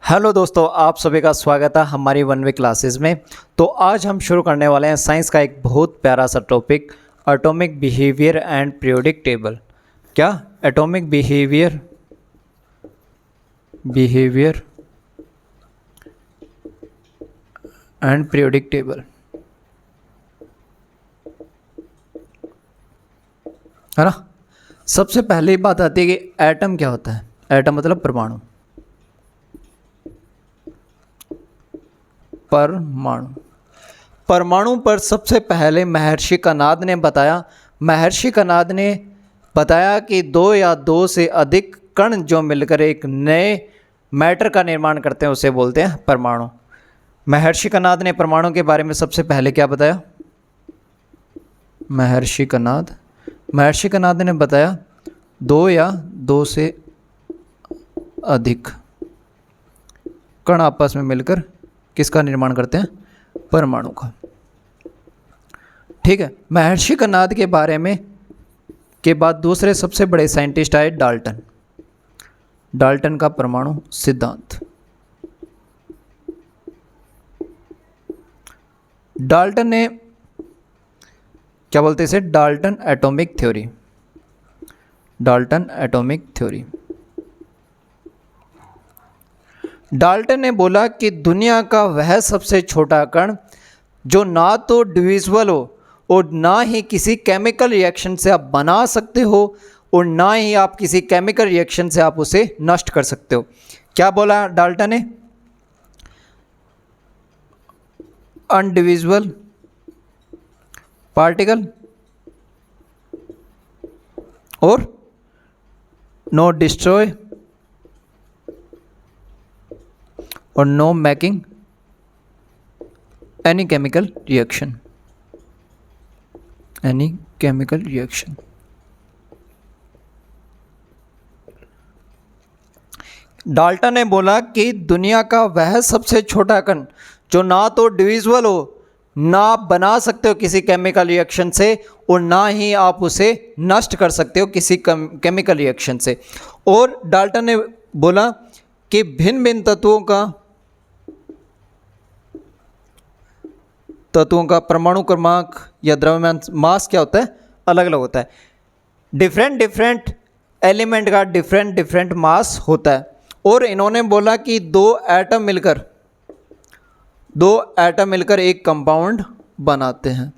Hello दोस्तों, आप सभी का स्वागत है हमारी वन वे क्लासेस में। तो आज हम शुरू करने वाले हैं साइंस का एक बहुत प्यारा सा topic, atomic behaviour and periodic table. क्या? Atomic behaviour and periodic table, है ना। सबसे पहली बात आती है कि एटम क्या होता है। एटम मतलब परमाणु। परमाणु पर सबसे पहले महर्षि कनाद ने बताया कि दो या दो से अधिक कण जो मिलकर एक नए मैटर का निर्माण करते हैं उसे बोलते हैं परमाणु। महर्षि कनाद ने परमाणु के बारे में सबसे पहले क्या बताया? महर्षि कनाद ने बताया दो या दो से अधिक कण आपस में मिलकर किसका निर्माण करते हैं? परमाणु का। ठीक है। महर्षि कनाद के बारे में के बाद दूसरे सबसे बड़े साइंटिस्ट आए डाल्टन का परमाणु सिद्धांत। डाल्टन ने क्या बोलते हैं इसे? Dalton atomic theory. डाल्टन ने बोला कि दुनिया का वह सबसे छोटा कण जो ना तो डिविजिबल हो और ना ही किसी केमिकल रिएक्शन से आप बना सकते हो और ना ही आप किसी केमिकल रिएक्शन से आप उसे नष्ट कर सकते हो। क्या बोला डाल्टन ने? अनडिविजिबल पार्टिकल और नो डिस्ट्रॉय और no making any chemical reaction. Dalton ने बोला कि दुनिया का वह सबसे छोटा कण जो ना तो डिविजिबल हो, ना आप बना सकते हो किसी केमिकल रिएक्शन से और ना ही आप उसे नष्ट कर सकते हो किसी केमिकल रिएक्शन से। और डाल्टन ने बोला कि भिन्न भिन्न तत्वों का परमाणु क्रमांक या द्रव्यमान मास क्या होता है? अलग अलग होता है। डिफरेंट एलिमेंट का डिफरेंट मास होता है। और इन्होंने बोला कि दो एटम मिलकर एक कंपाउंड बनाते हैं।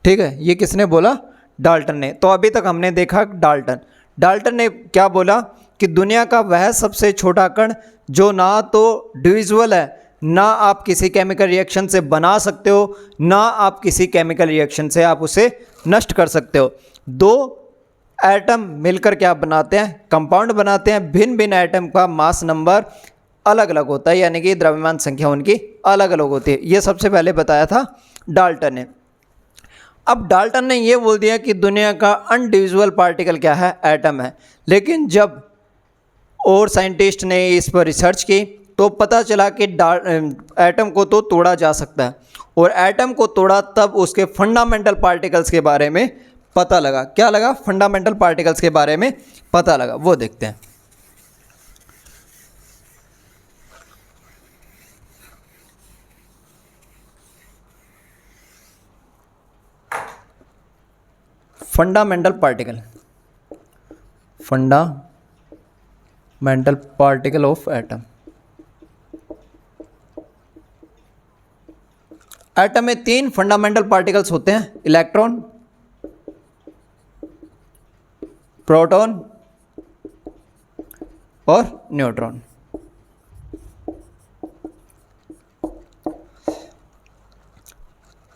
ठीक है, ये किसने बोला? डाल्टन ने। तो अभी तक हमने देखा डाल्टन ने क्या बोला कि दुनिया का वह सबसे छोटा कण जो ना तो डिविजिबल है, ना आप किसी केमिकल रिएक्शन से बना सकते हो, ना आप किसी केमिकल रिएक्शन से आप उसे नष्ट कर सकते हो। दो एटम मिलकर क्या बनाते हैं? कंपाउंड बनाते हैं। भिन्न भिन्न एटम का मास नंबर अलग अलग होता है, यानी कि द्रव्यमान संख्या उनकी अलग अलग होती है। ये सबसे पहले बताया था डाल्टन ने। अब डाल्टन ने ये बोल दिया कि दुनिया का अनडिविजिबल पार्टिकल क्या है? एटम है। लेकिन जब और साइंटिस्ट ने इस पर रिसर्च की तो पता चला कि एटम को तो तोड़ा जा सकता है, और एटम को तोड़ा तब उसके फंडामेंटल पार्टिकल्स के बारे में पता लगा। क्या लगा? फंडामेंटल पार्टिकल्स के बारे में पता लगा। वो देखते हैं। Fundamental particle of atom. Atom में तीन फंडामेंटल पार्टिकल्स होते हैं: इलेक्ट्रॉन, प्रोटॉन और न्यूट्रॉन।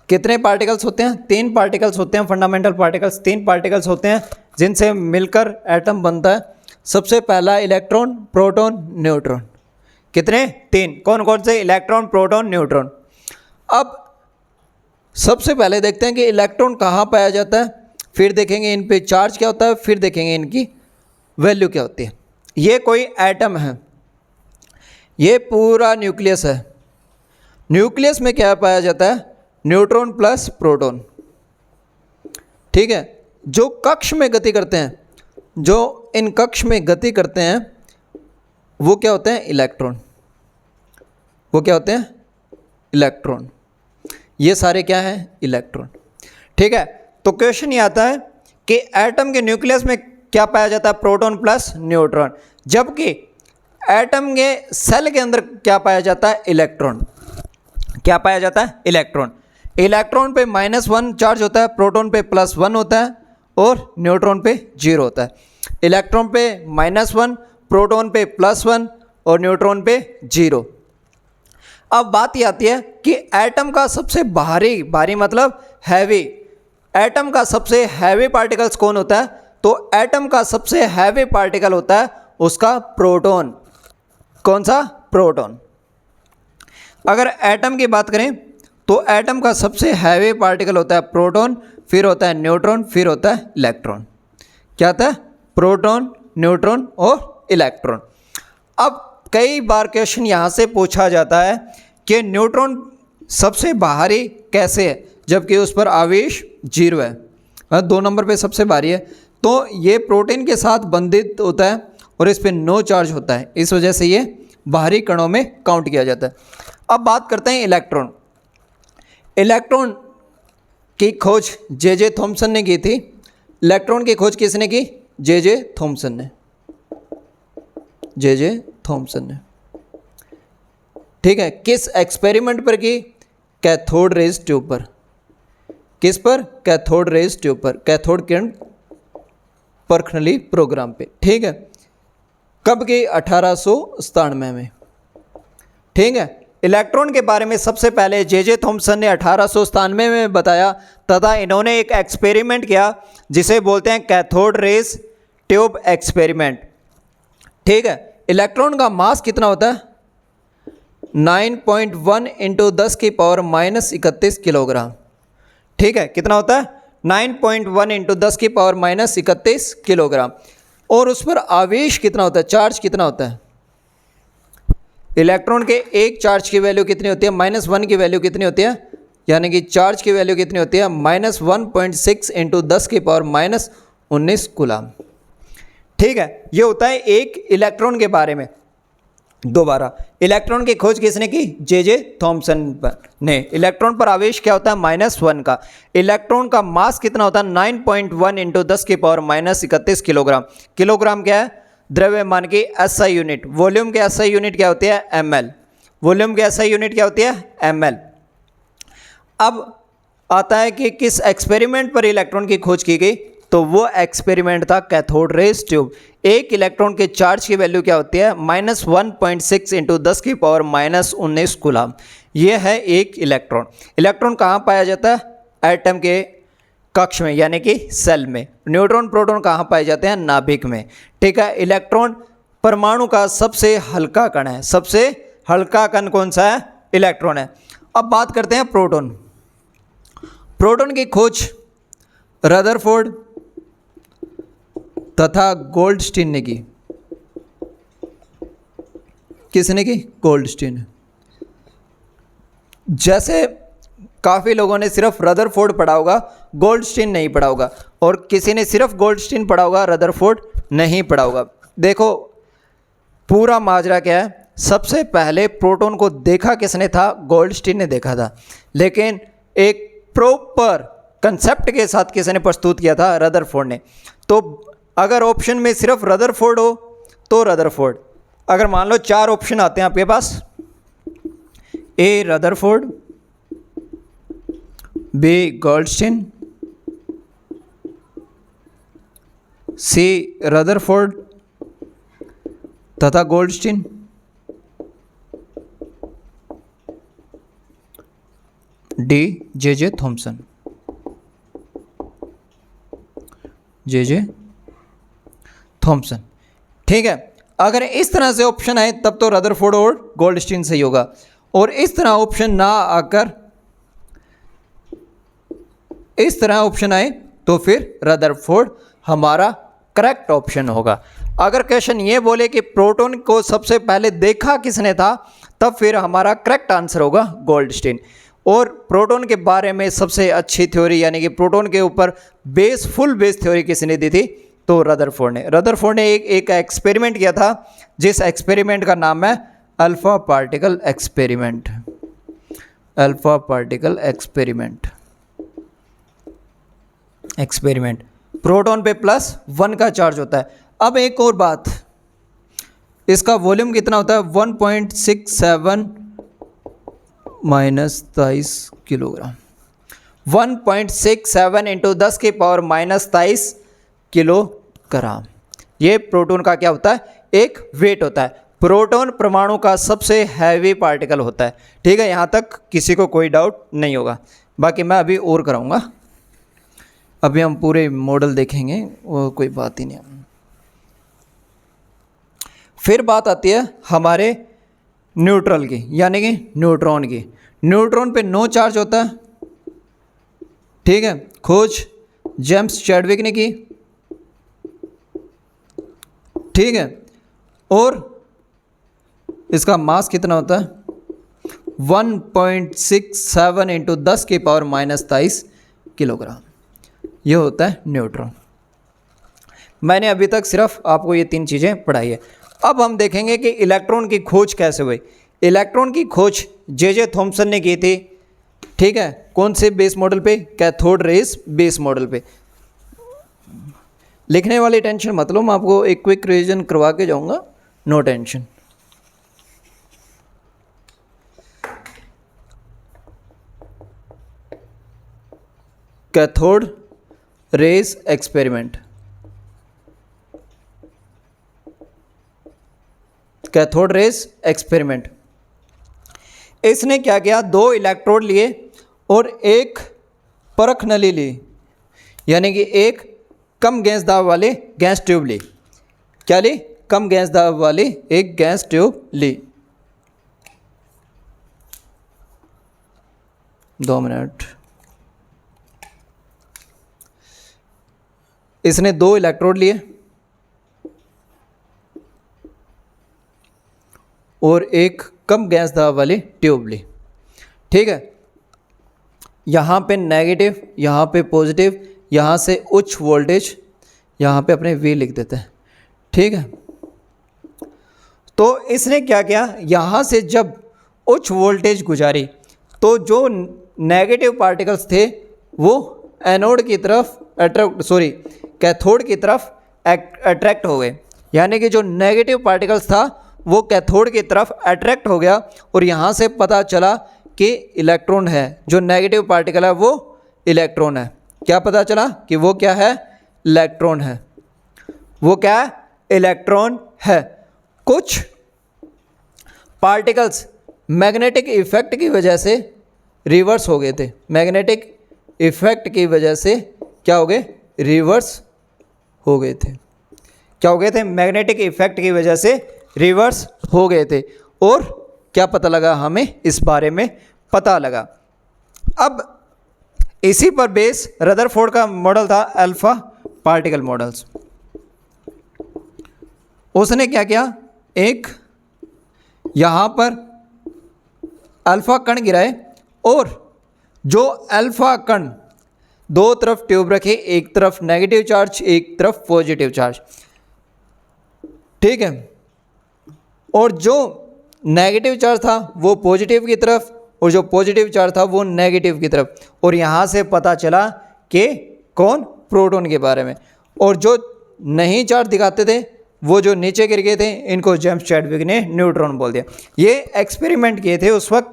कितने पार्टिकल्स होते हैं? तीन पार्टिकल्स होते हैं। फंडामेंटल पार्टिकल्स तीन पार्टिकल्स होते हैं जिनसे मिलकर एटम बनता है। सबसे पहला इलेक्ट्रॉन, प्रोटॉन, न्यूट्रॉन। कितने? तीन। कौन कौन से? Electron, proton, neutron. अब सबसे पहले देखते हैं कि इलेक्ट्रॉन कहाँ पाया जाता है, फिर देखेंगे इन पे चार्ज क्या होता है, फिर देखेंगे इनकी वैल्यू क्या होती है। ये कोई एटम है, ये पूरा न्यूक्लियस है। न्यूक्लियस में क्या पाया जाता है? Neutron plus proton. ठीक है। जो कक्ष में गति करते हैं, जो इन कक्ष में गति करते हैं वो क्या होते हैं? इलेक्ट्रॉन। वो क्या होते हैं? इलेक्ट्रॉन। ये सारे क्या हैं? इलेक्ट्रॉन। ठीक है, तो क्वेश्चन ये आता है कि एटम के न्यूक्लियस में क्या पाया जाता है? Proton plus neutron. जबकि एटम के सेल के अंदर क्या पाया जाता है? इलेक्ट्रॉन। क्या पाया जाता है? इलेक्ट्रॉन। इलेक्ट्रॉन पे -1 चार्ज होता है, प्रोटॉन पे +1 होता है और न्यूट्रॉन पे 0 होता है। इलेक्ट्रॉन पे -1, प्रोटॉन पे +1 और न्यूट्रॉन पे 0। अब बात ये आती है कि एटम का सबसे भारी मतलब हैवी, एटम का सबसे हैवी पार्टिकल्स कौन होता है? तो एटम का सबसे हैवी पार्टिकल होता है उसका प्रोटॉन। कौन सा? प्रोटॉन। अगर एटम की बात करें तो एटम का सबसे हैवी पार्टिकल होता है प्रोटॉन, फिर होता है न्यूट्रॉन, फिर होता है इलेक्ट्रॉन। क्या होता है? प्रोटॉन, न्यूट्रॉन और इलेक्ट्रॉन। अब कई बार क्वेश्चन यहाँ से पूछा जाता है कि न्यूट्रॉन सबसे भारी कैसे है जबकि उस पर आवेश 0 है, 2 नंबर पे सबसे भारी है। तो ये प्रोटीन के साथ बंधित होता है और इस पर नो चार्ज होता है, इस वजह से ये भारी कणों में काउंट किया जाता है। अब बात करते हैं इलेक्ट्रॉन। इलेक्ट्रॉन की खोज जे थॉमसन ने की थी। इलेक्ट्रॉन की खोज किसने की? जे थॉमसन ने। जे थॉमसन ने। ठीक है, किस एक्सपेरिमेंट पर की? कैथोड रेज ट्यूब पर। किस पर? कैथोड रेज ट्यूब पर, कैथोड किरण परखनली प्रोग्राम पे। ठीक है, कब की? 1897 में। ठीक है, इलेक्ट्रॉन के बारे में सबसे पहले जे थॉमसन ने 1897 में बताया तथा इन्होंने एक एक्सपेरिमेंट किया जिसे बोलते हैं कैथोड रेज ट्यूब एक्सपेरिमेंट। ठीक है, इलेक्ट्रॉन का मास कितना होता है? 9.1 × 10⁻31 किलोग्राम। ठीक है, कितना होता है? 9.1 × 10⁻31 किलोग्राम। और उस पर आवेश कितना होता है? चार्ज कितना होता है? इलेक्ट्रॉन के एक चार्ज की वैल्यू कितनी होती है? -1 की वैल्यू कितनी होती है? यानी कि चार्ज की वैल्यू कितनी होती है? -1.6 × 10⁻19 कूलम। ठीक है, ये होता है एक इलेक्ट्रॉन के बारे में। दोबारा, इलेक्ट्रॉन की खोज किसने की? जे थॉमसन ने। इलेक्ट्रॉन पर आवेश क्या होता है? -1 का। इलेक्ट्रॉन का मास कितना होता है? 9.1 × 10⁻31 किलोग्राम। किलोग्राम क्या है? द्रव्यमान की SI यूनिट। वॉल्यूम की SI यूनिट क्या होती है? ml। वॉल्यूम की SI यूनिट क्या होती है? ml। अब आता है कि किस एक्सपेरिमेंट पर इलेक्ट्रॉन की खोज की गई? तो वो एक्सपेरिमेंट था कैथोड रेज ट्यूब। एक इलेक्ट्रॉन के चार्ज की वैल्यू क्या होती है? -1.6 × 10⁻19 कूलम। ये है एक इलेक्ट्रॉन। इलेक्ट्रॉन कहाँ पाया जाता है? एटम के कक्ष में, यानी कि सेल में। न्यूट्रॉन प्रोटॉन कहाँ पाए जाते हैं? नाभिक में। ठीक है, इलेक्ट्रॉन परमाणु का सबसे हल्का कण है। सबसे हल्का कण कौन सा है? इलेक्ट्रॉन है। अब बात करते हैं प्रोटॉन। प्रोटॉन की खोज रदरफोर्ड तथा गोल्डस्टीन ने की। किसने की? गोल्डस्टीन। जैसे काफ़ी लोगों ने सिर्फ रदरफोर्ड पढ़ा होगा, गोल्डस्टीन नहीं पढ़ा होगा, और किसी ने सिर्फ गोल्डस्टीन पढ़ा होगा, रदरफोर्ड नहीं पढ़ा होगा। देखो पूरा माजरा क्या है। सबसे पहले प्रोटॉन को देखा किसने था? गोल्डस्टीन ने देखा था, लेकिन एक प्रॉपर कंसेप्ट के साथ किसने प्रस्तुत किया था? रदरफोर्ड ने। तो अगर ऑप्शन में सिर्फ रदरफोर्ड हो तो रदरफोर्ड। अगर मान लो 4 ऑप्शन आते हैं आपके पास, ए रदरफोर्ड, बी गोल्डस्टीन, सी रदरफोर्ड तथा Goldstein, D J Thomson. J Thomson. ठीक है, अगर इस तरह से ऑप्शन आए तब तो रदरफोर्ड और गोल्डस्टीन सही होगा, और इस तरह ऑप्शन ना आकर इस तरह ऑप्शन आए तो फिर रदरफोर्ड हमारा करेक्ट ऑप्शन होगा। अगर क्वेश्चन ये बोले कि प्रोटॉन को सबसे पहले देखा किसने था, तब फिर हमारा करेक्ट आंसर होगा गोल्डस्टीन। और प्रोटॉन के बारे में सबसे अच्छी थ्योरी, यानी कि प्रोटॉन के ऊपर फुल बेस थ्योरी किसने दी थी? तो रदरफोर्ड ने एक एक्सपेरिमेंट किया था, जिस एक्सपेरिमेंट का नाम है alpha particle experiment. Alpha particle experiment proton पे +1 का चार्ज होता है। अब एक और बात, इसका वॉल्यूम कितना होता है? 1.67 - 23 किलोग्राम। 1.67 × 10⁻23 किलोग्राम। ये प्रोटॉन का क्या होता है? एक वेट होता है। प्रोटॉन परमाणु का सबसे हैवी पार्टिकल होता है। ठीक है, यहाँ तक किसी को कोई डाउट नहीं होगा। बाकी मैं अभी और कराऊंगा, अभी हम पूरे मॉडल देखेंगे, वो कोई बात ही नहीं है। फिर बात आती है हमारे न्यूट्रल की, यानी कि न्यूट्रॉन की। न्यूट्रॉन पे नो चार्ज होता है। ठीक है, खोज जेम्स चैडविक ने की। ठीक है, और इसका मास कितना होता है? 1.67 × 10⁻23 किलोग्राम। यह होता है न्यूट्रॉन। मैंने अभी तक सिर्फ आपको ये 3 चीज़ें पढ़ाई है। अब हम देखेंगे कि इलेक्ट्रॉन की खोज कैसे हुई। इलेक्ट्रॉन की खोज जे थॉमसन ने की थी। ठीक है, कौन से बेस मॉडल पे? कैथोड रेज बेस मॉडल पे। लिखने वाली टेंशन मत लो, मैं आपको एक क्विक रिवीजन करवा के जाऊंगा, no tension. Cathode rays experiment. Cathode rays experiment, इसने क्या किया? 2 इलेक्ट्रोड लिए और एक परख नली ली, यानी कि एक कम गैस दाब वाली गैस ट्यूब ली। क्या ली? कम गैस दाब वाली एक गैस ट्यूब ली। 2 मिनट। इसने 2 इलेक्ट्रोड लिए और एक कम गैस दाब वाली ट्यूब ली। ठीक है, यहाँ पे नेगेटिव, यहाँ पे पॉजिटिव, यहाँ से उच्च वोल्टेज, यहाँ पे अपने V लिख देते हैं। ठीक है, तो इसने क्या किया? यहाँ से जब उच्च वोल्टेज गुजारी तो जो नेगेटिव पार्टिकल्स थे वो एनोड की तरफ कैथोड की तरफ अट्रैक्ट हो गए, यानी कि जो नेगेटिव पार्टिकल्स था वो कैथोड की तरफ अट्रैक्ट हो गया और यहाँ से पता चला कि इलेक्ट्रॉन है। जो नेगेटिव पार्टिकल है वो इलेक्ट्रॉन है। क्या पता चला? कि वो क्या है? इलेक्ट्रॉन है। वो क्या है? इलेक्ट्रॉन है। कुछ पार्टिकल्स मैग्नेटिक इफेक्ट की वजह से रिवर्स हो गए थे। मैग्नेटिक इफेक्ट की वजह से क्या हो गए? रिवर्स हो गए थे। क्या हो गए थे? मैग्नेटिक इफेक्ट की वजह से रिवर्स हो गए थे। और क्या पता लगा हमें? इस बारे में पता लगा। अब इसी पर बेस रदरफोर्ड का मॉडल था, अल्फा पार्टिकल मॉडल्स। उसने क्या किया? एक यहाँ पर अल्फा कण गिराए और जो अल्फा कण 2 तरफ ट्यूब रखे, एक तरफ नेगेटिव चार्ज, एक तरफ पॉजिटिव चार्ज। ठीक है, और जो नेगेटिव चार्ज था वो पॉजिटिव की तरफ और जो पॉजिटिव चार्ज था वो नेगेटिव की तरफ। और यहाँ से पता चला कि कौन? प्रोटॉन के बारे में। और जो नहीं चार्ज दिखाते थे वो जो नीचे गिर गए थे, इनको जेम्स चैडविक ने न्यूट्रॉन बोल दिया। ये एक्सपेरिमेंट किए थे उस वक्त।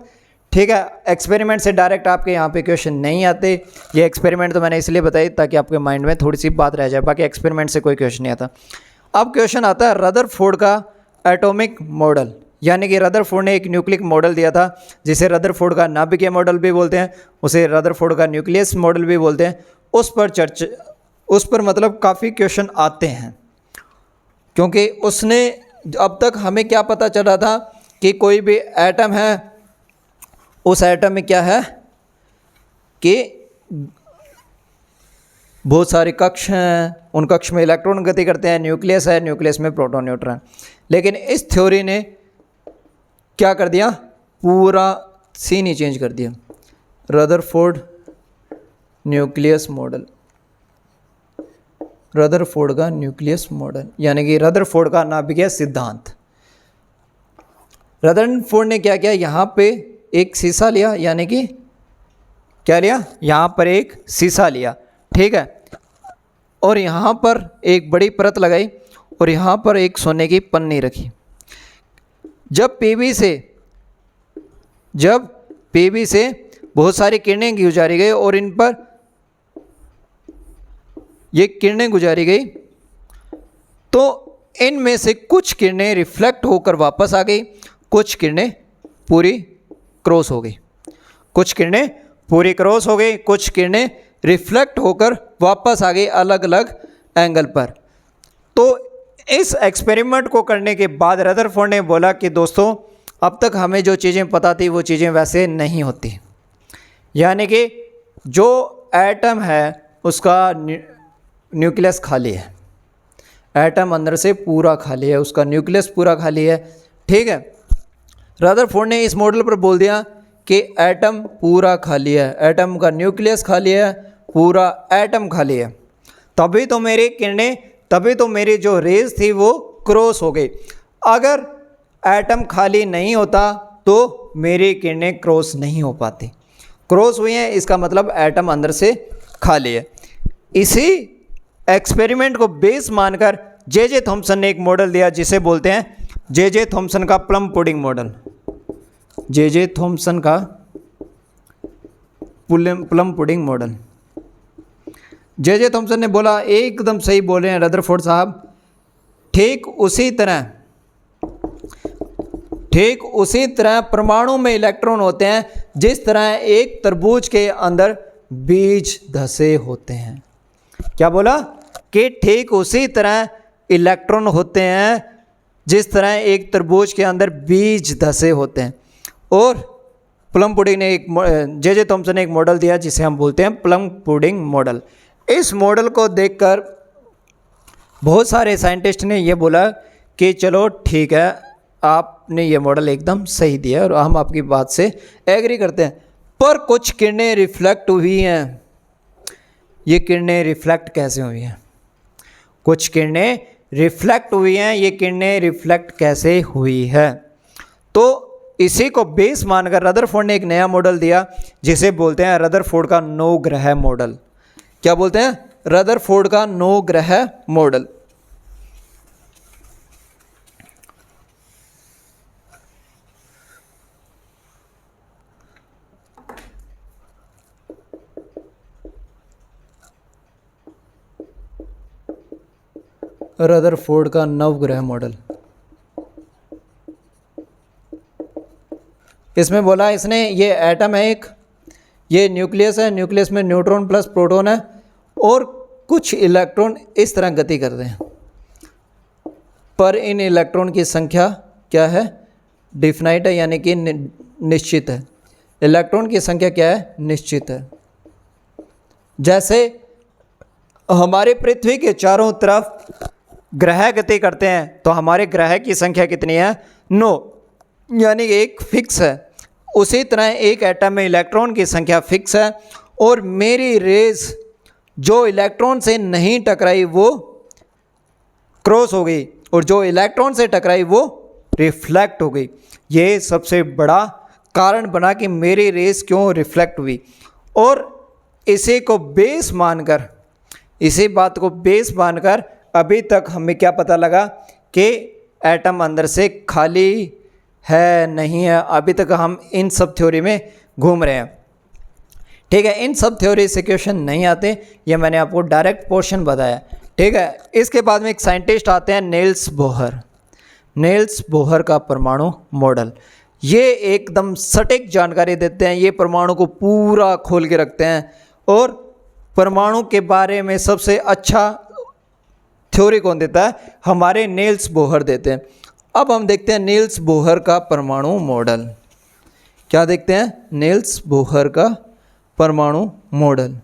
ठीक है, एक्सपेरिमेंट से डायरेक्ट आपके यहाँ पे क्वेश्चन नहीं आते। ये एक्सपेरिमेंट तो मैंने इसलिए बताई ताकि आपके माइंड में थोड़ी सी बात रह जाए, बाकी एक्सपेरिमेंट से कोई क्वेश्चन नहीं आता। अब क्वेश्चन आता है रदरफोर्ड का एटॉमिक मॉडल, यानी कि रदरफोर्ड ने एक न्यूक्लिक मॉडल दिया था, जिसे रदरफोर्ड का नाभिकीय मॉडल भी बोलते हैं, उसे रदरफोर्ड का न्यूक्लियस मॉडल भी बोलते हैं। उस पर मतलब काफ़ी क्वेश्चन आते हैं, क्योंकि उसने अब तक हमें क्या पता चल रहा था कि कोई भी एटम है, उस एटम में क्या है कि बहुत सारे कक्ष हैं, उन कक्ष में इलेक्ट्रॉन गति करते हैं, न्यूक्लियस है, न्यूक्लियस में प्रोटॉन न्यूट्रॉन। लेकिन इस थ्योरी ने क्या कर दिया? पूरा सीन ही चेंज कर दिया। रदरफोर्ड न्यूक्लियस मॉडल, रदरफोर्ड का न्यूक्लियस मॉडल, यानी कि रदरफोर्ड का नाभिकीय सिद्धांत। रदरफोर्ड ने क्या किया, यहाँ पे एक शीशा लिया, यानी कि क्या लिया, यहाँ पर एक शीशा लिया, ठीक है, और यहाँ पर एक बड़ी परत लगाई और यहाँ पर एक सोने की पन्नी रखी। जब पीवी से बहुत सारी किरणें गुजारी गई और इन पर ये किरणें गुजारी गई, तो इनमें से कुछ किरणें रिफ्लेक्ट होकर वापस आ गई, कुछ किरणें पूरी क्रॉस हो गई, कुछ किरणें पूरी क्रॉस हो गई, कुछ किरणें रिफ्लेक्ट होकर वापस आ गई अलग अलग एंगल पर। तो इस एक्सपेरिमेंट को करने के बाद रदरफोर्ड ने बोला कि दोस्तों अब तक हमें जो चीज़ें पता थी वो चीज़ें वैसे नहीं होती, यानी कि जो एटम है उसका न्यूक्लियस खाली है, एटम अंदर से पूरा खाली है, उसका न्यूक्लियस पूरा खाली है, ठीक है। रदरफोर्ड ने इस मॉडल पर बोल दिया कि एटम पूरा खाली है, एटम का न्यूक्लियस खाली है, पूरा एटम खाली है, तभी तो मेरी किरणें, तभी तो मेरी जो रेज थी वो क्रॉस हो गई। अगर एटम खाली नहीं होता तो मेरी किरणें क्रॉस नहीं हो पाती, क्रॉस हुई हैं इसका मतलब एटम अंदर से खाली है। इसी एक्सपेरिमेंट को बेस मानकर जे थॉम्सन ने एक मॉडल दिया जिसे बोलते हैं जे थॉम्सन का plum pudding model. J Thomson का plum pudding model. J Thomson ने बोला, एकदम सही बोल रहे हैं रदरफोर्ड साहब, ठीक उसी तरह परमाणु में इलेक्ट्रॉन होते हैं जिस तरह एक तरबूज के अंदर बीज धसे होते हैं। क्या बोला कि ठीक उसी तरह इलेक्ट्रॉन होते हैं जिस तरह एक तरबूज के अंदर बीज धसे होते हैं। और प्लम पुडिंग ने जे थॉम्सन ने एक मॉडल दिया जिसे हम बोलते हैं प्लम पुडिंग मॉडल। इस मॉडल को देखकर बहुत सारे साइंटिस्ट ने यह बोला कि चलो ठीक है, आपने ये मॉडल एकदम सही दिया और हम आपकी बात से एग्री करते हैं, पर कुछ किरणें रिफ्लेक्ट हुई हैं। ये किरणें रिफ्लेक्ट कैसे हुई हैं? कुछ किरणें रिफ्लेक्ट हुई हैं, ये किरणें रिफ्लेक्ट कैसे हुई है? तो इसी को बेस मानकर रदरफोर्ड ने एक नया मॉडल दिया जिसे बोलते हैं रदरफोर्ड का 9 ग्रह मॉडल। क्या बोलते हैं? रदरफोर्ड का 9 ग्रह मॉडल। रदरफोर्ड का 9 ग्रह मॉडल। इसमें बोला इसने, ये एटम है एक, ये न्यूक्लियस है, न्यूक्लियस में न्यूट्रॉन प्लस प्रोटॉन है और कुछ इलेक्ट्रॉन इस तरह गति करते हैं, पर इन इलेक्ट्रॉन की संख्या क्या है? डिफिनाइट है, यानी कि निश्चित है। इलेक्ट्रॉन की संख्या क्या है? निश्चित है। जैसे हमारे पृथ्वी के चारों तरफ ग्रह गति करते हैं तो हमारे ग्रह की संख्या कितनी है? 9, यानी एक फिक्स है। उसी तरह एक एटम में इलेक्ट्रॉन की संख्या फिक्स है और मेरी रेज जो इलेक्ट्रॉन से नहीं टकराई वो क्रॉस हो गई और जो इलेक्ट्रॉन से टकराई वो रिफ्लेक्ट हो गई। ये सबसे बड़ा कारण बना कि मेरी रेज क्यों रिफ्लेक्ट हुई। और इसी को बेस मानकर, इसी बात को बेस मानकर अभी तक हमें क्या पता लगा कि एटम अंदर से खाली है नहीं है। अभी तक हम इन सब थ्योरी में घूम रहे हैं, ठीक है। इन सब थ्योरी से क्वेश्चन नहीं आते, ये मैंने आपको डायरेक्ट पोर्शन बताया, ठीक है। इसके बाद में एक साइंटिस्ट आते हैं नील्स बोहर। नील्स बोहर का परमाणु मॉडल, ये एकदम सटीक जानकारी देते हैं, ये परमाणु को पूरा खोल के रखते हैं और परमाणु के बारे में सबसे अच्छा थ्योरी कौन देता है? हमारे नील्स बोहर देते हैं। अब हम देखते हैं नील्स बोहर का परमाणु मॉडल। क्या देखते हैं? नील्स बोहर का परमाणु मॉडल।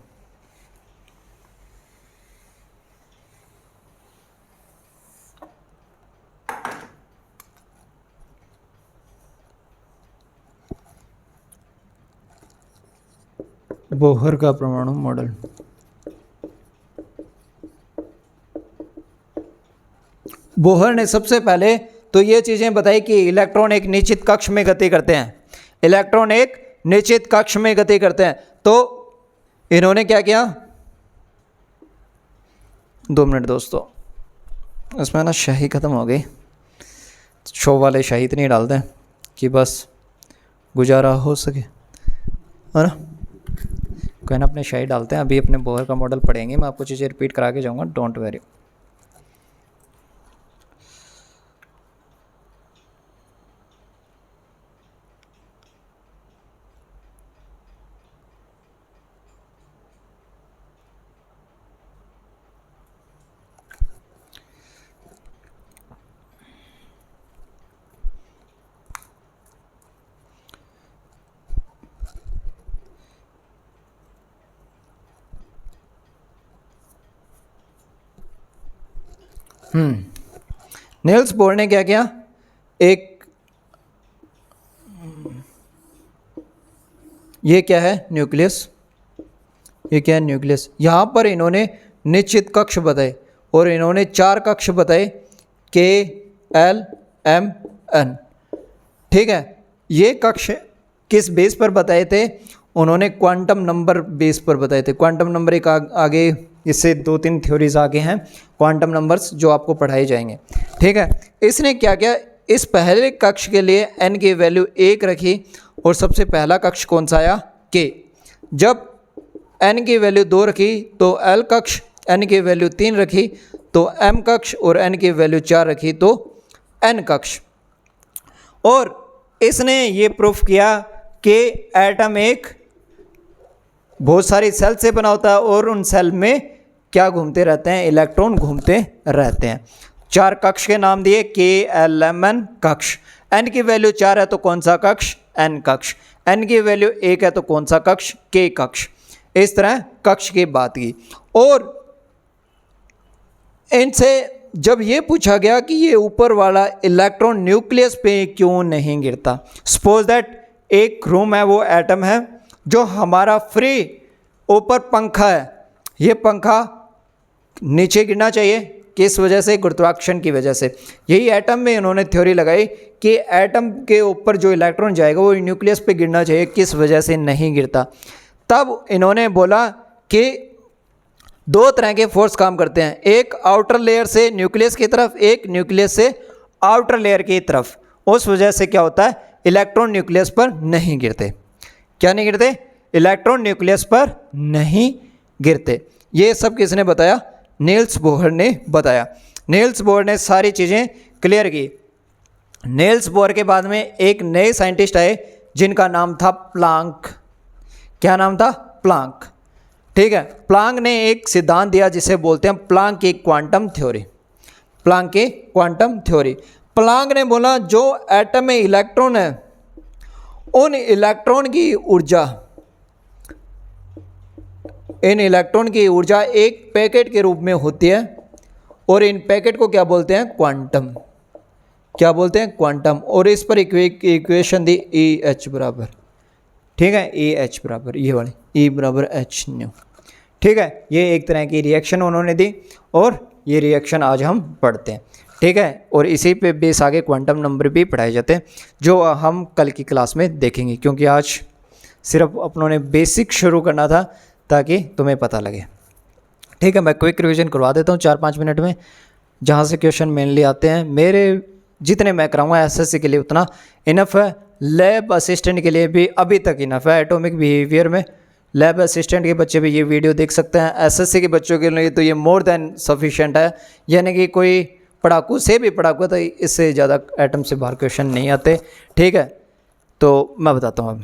बोहर का परमाणु मॉडल। बोहर ने सबसे पहले तो ये चीज़ें बताई कि इलेक्ट्रॉन एक निश्चित कक्ष में गति करते हैं, इलेक्ट्रॉन एक निश्चित कक्ष में गति करते हैं। तो इन्होंने क्या किया, 2 मिनट दोस्तों, इसमें ना शाही ख़त्म हो गई, शो वाले शाही इतनी डाल दें कि बस गुजारा हो सके, है ना। कोई ना, अपने शाही डालते हैं। अभी अपने बोहर का मॉडल पढ़ेंगे, मैं आपको चीज़ें रिपीट करा के जाऊँगा, डोंट वेरी। नील्स बोर ने क्या किया, एक ये क्या है न्यूक्लियस, ये क्या है न्यूक्लियस। यहाँ पर इन्होंने निश्चित कक्ष बताए और इन्होंने 4 कक्ष बताए, के एल एम एन। ठीक है, ये कक्ष किस बेस पर बताए थे, उन्होंने क्वांटम नंबर बेस पर बताए थे। क्वांटम नंबर एक आगे इससे 2-3 थ्योरीज आगे हैं क्वांटम नंबर्स जो आपको पढ़ाए जाएंगे। ठीक है, इसने क्या किया, इस पहले कक्ष के लिए n की वैल्यू 1 रखी और सबसे पहला कक्ष कौन सा आया, k। जब n की वैल्यू 2 रखी तो l कक्ष, n की वैल्यू 3 रखी तो m कक्ष और n की वैल्यू 4 रखी तो n कक्ष। और इसने ये प्रूफ किया कि एटम एक बहुत सारी सेल से बना होता है और उन सेल में क्या घूमते रहते हैं, इलेक्ट्रॉन घूमते रहते हैं। 4 कक्ष के नाम दिए, के एल एम एन कक्ष। n की वैल्यू 4 है तो कौन सा कक्ष, n कक्ष। n की वैल्यू 1 है तो कौन सा कक्ष, k कक्ष। इस तरह कक्ष की बात की। और इनसे जब ये पूछा गया कि ये ऊपर वाला इलेक्ट्रॉन न्यूक्लियस पे क्यों नहीं गिरता, सपोज दैट एक रूम है, वो एटम है, जो हमारा फ्री ऊपर पंखा है, ये पंखा नीचे गिरना चाहिए, किस वजह से, गुरुत्वाकर्षण की वजह से। यही एटम में इन्होंने थ्योरी लगाई कि एटम के ऊपर जो इलेक्ट्रॉन जाएगा वो न्यूक्लियस पे गिरना चाहिए, किस वजह से नहीं गिरता। तब इन्होंने बोला कि 2 तरह के फोर्स काम करते हैं, एक आउटर लेयर से न्यूक्लियस की तरफ, एक न्यूक्लियस से आउटर लेयर की तरफ। उस वजह से क्या होता है, इलेक्ट्रॉन न्यूक्लियस पर नहीं गिरते। क्या नहीं गिरते, इलेक्ट्रॉन न्यूक्लियस पर नहीं गिरते। ये सब किसने बताया, नील्स बोहर ने बताया। नील्स बोहर ने सारी चीज़ें क्लियर की। नील्स बोहर के बाद में एक नए साइंटिस्ट आए जिनका नाम था प्लांक। क्या नाम था, प्लांक। ठीक है, प्लांक ने एक सिद्धांत दिया जिसे बोलते हैं प्लांक की क्वांटम थ्योरी। प्लांक की क्वांटम थ्योरी। प्लांक ने बोला जो एटम में इलेक्ट्रॉन है, उन इलेक्ट्रॉन की ऊर्जा, इन इलेक्ट्रॉन की ऊर्जा एक पैकेट के रूप में होती है और इन पैकेट को क्या बोलते हैं, क्वांटम। क्या बोलते हैं, क्वांटम। और इस पर इक्वेशन दी EH बराबर, ठीक है, EH बराबर ये वाली, E बराबर H न्यू। ठीक है, ये एक तरह की रिएक्शन उन्होंने दी और ये रिएक्शन आज हम पढ़ते हैं। ठीक है, और इसी पे बेस आगे क्वांटम नंबर भी पढ़ाए जाते हैं जो हम कल की क्लास में देखेंगे, क्योंकि आज सिर्फ अपनों ने बेसिक शुरू करना था ताकि तुम्हें पता लगे। ठीक है, मैं क्विक रिवीजन करवा देता हूँ 4-5 मिनट में, जहाँ से क्वेश्चन मेनली आते हैं। मेरे जितने मैं कराऊंगा SSC के लिए उतना इनफ है, लैब असिस्टेंट के लिए भी अभी तक इनफ है। एटॉमिक बिहेवियर में लैब असिस्टेंट के बच्चे भी ये वीडियो देख सकते हैं, SSC के बच्चों के लिए तो ये मोर देन सफिशेंट है। यानी कि कोई पढ़ाकू से भी पढ़ाकू तो इससे ज़्यादा एटम से बाहर क्वेश्चन नहीं आते। ठीक है, तो मैं बताता हूँ अब।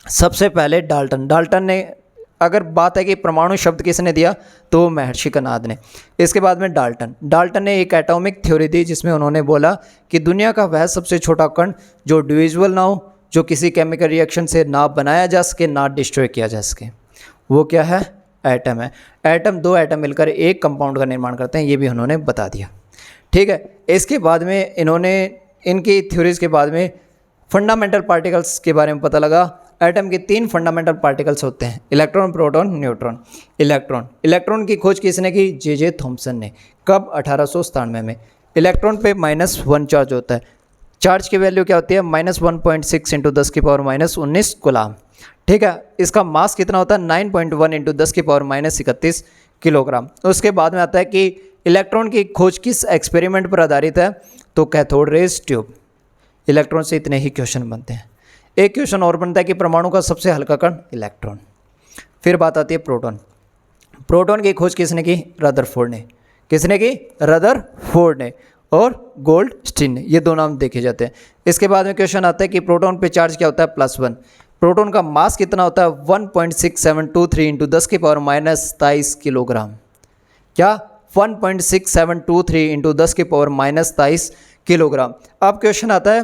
सबसे पहले डाल्टन ने, अगर बात है कि परमाणु शब्द किसने दिया तो महर्षि कनाद ने। इसके बाद में डाल्टन ने एक एटॉमिक थ्योरी दी जिसमें उन्होंने बोला कि दुनिया का वह सबसे छोटा कण जो डिविजिबल ना हो, जो किसी केमिकल रिएक्शन से ना बनाया जा सके ना डिस्ट्रॉय किया जा सके, वो क्या है, एटम है। एटम, 2 एटम मिलकर एक कंपाउंड का निर्माण करते हैं, ये भी उन्होंने बता दिया। ठीक है, इसके बाद में इन्होंने, इनकी थ्योरीज के बाद में फंडामेंटल पार्टिकल्स के बारे में पता लगा। एटम के 3 फंडामेंटल पार्टिकल्स होते हैं, इलेक्ट्रॉन, प्रोटॉन, न्यूट्रॉन। इलेक्ट्रॉन की खोज किसने की, J.J. थॉमसन ने। कब, 1897 में। इलेक्ट्रॉन पे -1 चार्ज होता है। चार्ज की वैल्यू क्या होती है? -1.6 इंटू 10 की पावर -19 कूलम। ठीक है, इसका मास कितना होता है? 9.1 इंटू 10 की पावर -31 किलोग्राम। उसके बाद में आता है कि इलेक्ट्रॉन की खोज किस एक्सपेरिमेंट पर आधारित है? तो कैथोड रेज ट्यूब। इलेक्ट्रॉन से इतने ही क्वेश्चन बनते हैं। एक क्वेश्चन और बनता है कि परमाणु का सबसे हल्का कण इलेक्ट्रॉन। फिर बात आती है प्रोटॉन। प्रोटॉन की खोज किसने की? रदरफोर्ड ने। किसने की? रदरफोर्ड ने और गोल्डस्टीन ने। ये दो नाम देखे जाते हैं। इसके बाद में क्वेश्चन आता है कि प्रोटॉन पे चार्ज क्या होता है? +1। प्रोटॉन का मास कितना होता है? 1.6723 इंटू 10 की पावर -23 किलोग्राम। क्या? 1.6723 इंटू 10 की पावर -23 किलोग्राम। अब क्वेश्चन आता है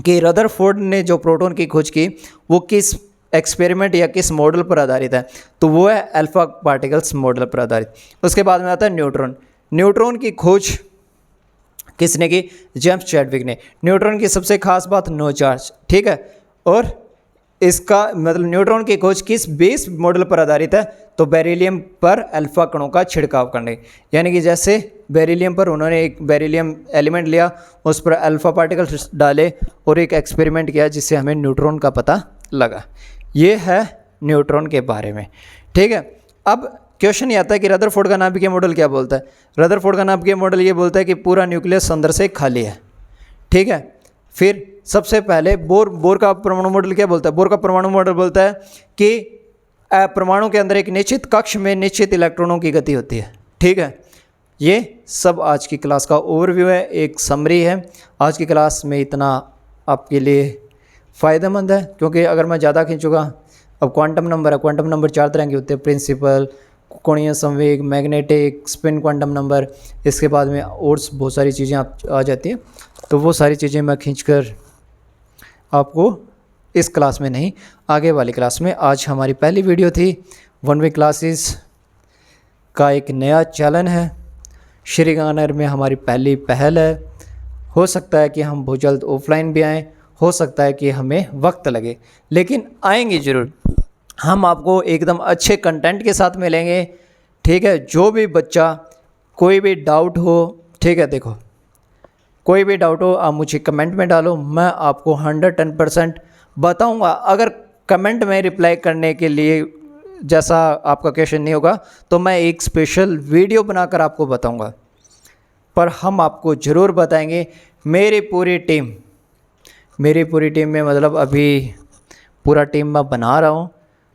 कि रदरफोर्ड ने जो प्रोटॉन की खोज की वो किस एक्सपेरिमेंट या किस मॉडल पर आधारित है? तो वो है अल्फा पार्टिकल्स मॉडल पर आधारित। उसके बाद में आता है न्यूट्रॉन। न्यूट्रॉन की खोज किसने की? जेम्स चैडविक ने। न्यूट्रॉन की सबसे खास बात नो चार्ज। ठीक है, और इसका मतलब न्यूट्रॉन की खोज किस बेस मॉडल पर आधारित है? तो बेरिलियम पर अल्फा कणों का छिड़काव करने। यानी कि जैसे बेरिलियम पर उन्होंने एक बेरिलियम एलिमेंट लिया, उस पर अल्फा पार्टिकल्स डाले और एक एक्सपेरिमेंट किया जिससे हमें न्यूट्रॉन का पता लगा। ये है न्यूट्रॉन के बारे में। ठीक है, अब क्वेश्चन ये आता है कि रदरफोर्ड का नाभिकीय मॉडल क्या बोलता है? रदरफोर्ड का नाभिकीय मॉडल ये बोलता है कि पूरा न्यूक्लियस अंदर से खाली है। ठीक है, फिर सबसे पहले बोर का परमाणु मॉडल क्या बोलता है? बोर का परमाणु मॉडल बोलता है कि परमाणु के अंदर एक निश्चित कक्ष में निश्चित इलेक्ट्रॉनों की गति होती है। ठीक है, ये सब आज की क्लास का ओवरव्यू है, एक समरी है। आज की क्लास में इतना आपके लिए फ़ायदेमंद है, क्योंकि अगर मैं ज़्यादा खींचूंगा, अब क्वांटम नंबर है, क्वांटम नंबर 4 तरह के होते हैं, प्रिंसिपल, कोणीय संवेग, मैग्नेटिक, स्पिन क्वांटम नंबर। इसके बाद में और बहुत सारी चीज़ें आ जाती हैं, तो वो सारी चीज़ें मैं खींचकर आपको इस क्लास में नहीं, आगे वाली क्लास में। आज हमारी पहली वीडियो थी। 1 वे क्लासेस का एक नया चैनल है, श्रीगंगानगर में हमारी पहली पहल है। हो सकता है कि हम बहुत जल्द ऑफलाइन भी आएँ, हो सकता है कि हमें वक्त लगे, लेकिन आएंगे ज़रूर। हम आपको एकदम अच्छे कंटेंट के साथ मिलेंगे। ठीक है, जो भी बच्चा कोई भी डाउट हो, ठीक है, देखो कोई भी डाउट हो आप मुझे कमेंट में डालो, मैं आपको 110% बताऊंगा। अगर कमेंट में रिप्लाई करने के लिए जैसा आपका क्वेश्चन नहीं होगा तो मैं एक स्पेशल वीडियो बनाकर आपको बताऊंगा, पर हम आपको ज़रूर बताएंगे। मेरी पूरी टीम में मतलब अभी पूरा टीम मैं बना रहा हूँ।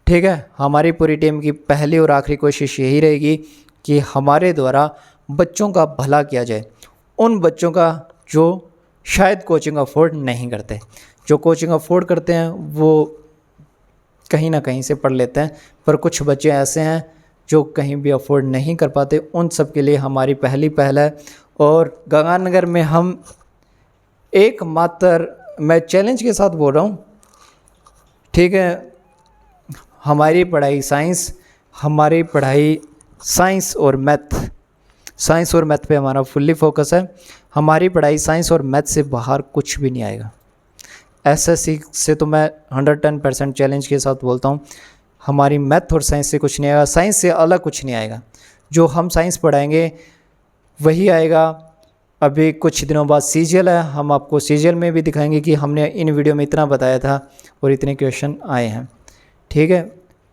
ठीक है, हमारी पूरी टीम की पहली और आखिरी कोशिश यही रहेगी कि हमारे द्वारा बच्चों का भला किया जाए। उन बच्चों का जो शायद कोचिंग अफोर्ड नहीं करते, जो कोचिंग अफोर्ड करते हैं वो कहीं ना कहीं से पढ़ लेते हैं, पर कुछ बच्चे ऐसे हैं जो कहीं भी अफोर्ड नहीं कर पाते। उन सब के लिए हमारी पहली पहल है। और गंगानगर में हम एकमात्र, मैं चैलेंज के साथ बोल रहा हूँ, ठीक है, हमारी पढ़ाई साइंस और मैथ पे हमारा फुल्ली फोकस है। हमारी पढ़ाई साइंस और मैथ से बाहर कुछ भी नहीं आएगा। एसएससी से तो मैं 110% चैलेंज के साथ बोलता हूँ, हमारी मैथ और साइंस से कुछ नहीं आएगा, साइंस से अलग कुछ नहीं आएगा। जो हम साइंस पढ़ाएंगे वही आएगा। अभी कुछ दिनों बाद सीजीएल है, हम आपको सीजीएल में भी दिखाएंगे कि हमने इन वीडियो में इतना बताया था और इतने क्वेश्चन आए हैं। ठीक है,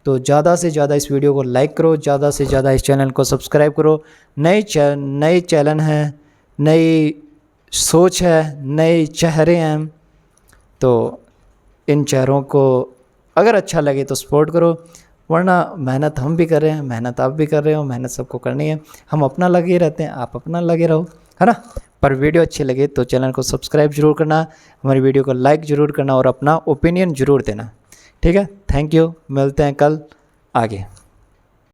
तो ज़्यादा से ज़्यादा इस वीडियो को लाइक करो, ज़्यादा से ज़्यादा इस चैनल को सब्सक्राइब करो। नए चैनल हैं, नई सोच है, नए चेहरे हैं, तो इन चेहरों को अगर अच्छा लगे तो सपोर्ट करो, वरना मेहनत हम भी कर रहे हैं, मेहनत आप भी कर रहे हो, मेहनत सबको करनी है। हम अपना लगे रहते हैं, आप अपना लगे रहो, है ना। पर वीडियो अच्छी लगे तो चैनल को सब्सक्राइब जरूर करना, हमारी वीडियो को लाइक ज़रूर करना और अपना ओपिनियन ज़रूर देना। ठीक है, थैंक यू, मिलते हैं कल आगे।